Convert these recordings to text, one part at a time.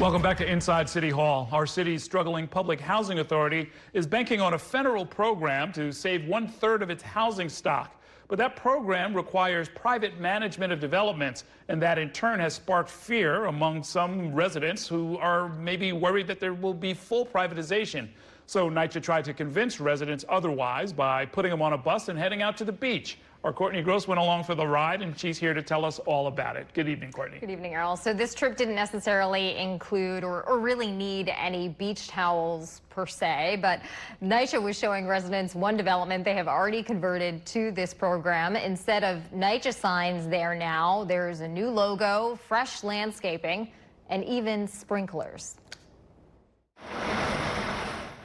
Welcome back to Inside City Hall. Our city's struggling public housing authority is banking on a federal program to save 1/3 of its housing stock. But that program requires private management of developments, and that in turn has sparked fear among some residents who are maybe worried that there will be full privatization. So NYCHA tried to convince residents otherwise by putting them on a bus and heading out to the beach. Our Courtney Gross went along for the ride, and she's here to tell us all about it. Good evening, Courtney. Good evening, Earl. So this trip didn't necessarily include or really need any beach towels per se, but NYCHA was showing residents one development they have already converted to this program. Instead of NYCHA signs there now, there's a new logo, fresh landscaping, and even sprinklers.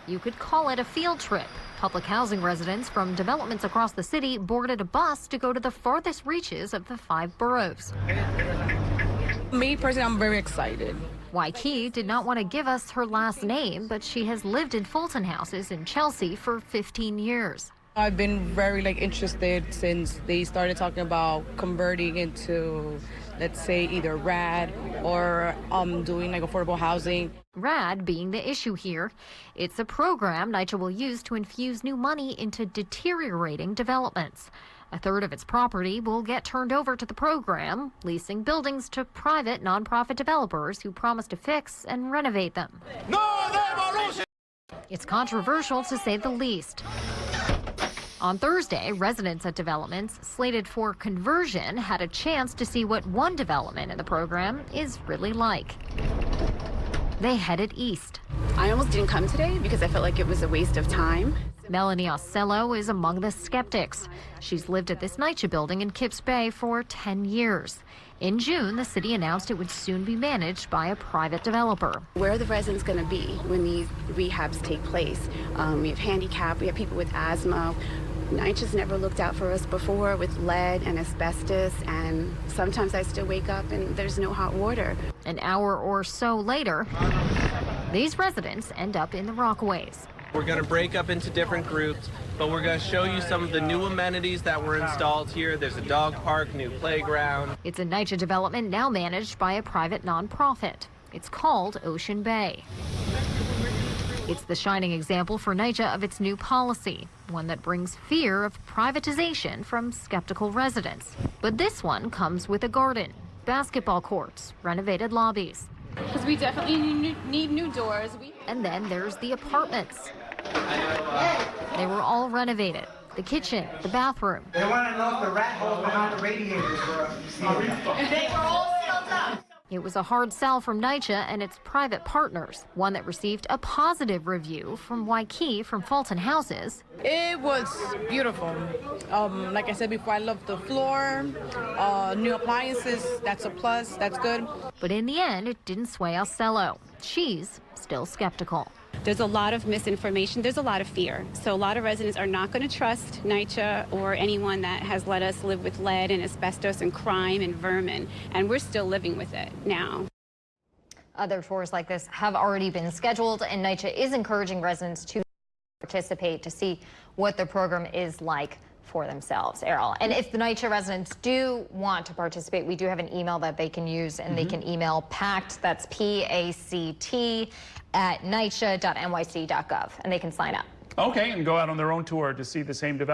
You could call it a field trip. Public housing residents from developments across the city boarded a bus to go to the farthest reaches of the 5 boroughs. Me personally, I'm very excited. NYCHA did not want to give us her last name, but she has lived in Fulton houses in Chelsea for 15 years. I've been very interested since they started talking about converting into, let's say, either RAD or doing affordable housing. RAD being the issue here. It's a program NYCHA will use to infuse new money into deteriorating developments. 1/3 of its property will get turned over to the program, leasing buildings to private nonprofit developers who promise to fix and renovate them. No revolution! It's controversial to say the least. On Thursday, residents at developments slated for conversion had a chance to see what one development in the program is really like. They headed east. I almost didn't come today because I felt like it was a waste of time. Melanie Ocello is among the skeptics. She's lived at this NYCHA building in Kips Bay for 10 years. In June, the city announced it would soon be managed by a private developer. Where are the residents going to be when these rehabs take place? We have handicap, we have people with asthma. NYCHA's never looked out for us before with lead and asbestos, and sometimes I still wake up and there's no hot water. An hour or so later, these residents end up in the Rockaways. We're going to break up into different groups, but we're going to show you some of the new amenities that were installed here. There's a dog park, new playground. It's a NYCHA development now managed by a private nonprofit. It's called Ocean Bay. It's the shining example for NYCHA of its new policy, one that brings fear of privatization from skeptical residents. But this one comes with a garden, basketball courts, renovated lobbies. Because we definitely need new doors. And then there's the apartments. They were all renovated. The kitchen, the bathroom. They want to know if the rat holes behind the radiators were They were all sealed up. It was a hard sell from NYCHA and its private partners, one that received a positive review from NYCHA from Fulton Houses. It was beautiful. Like I said before, I love the floor, new appliances, that's a plus, that's good. But in the end, it didn't sway Ocello. She's still skeptical. There's a lot of misinformation. There's a lot of fear. So a lot of residents are not going to trust NYCHA or anyone that has let us live with lead and asbestos and crime and vermin. And we're still living with it now. Other tours like this have already been scheduled, and NYCHA is encouraging residents to participate to see what the program is like for themselves, Errol. And if the NYCHA residents do want to participate, we do have an email that they can use, and they can email PACT, that's PACT, at NYCHA.nyc.gov, and they can sign up. Okay, and go out on their own tour to see the same development.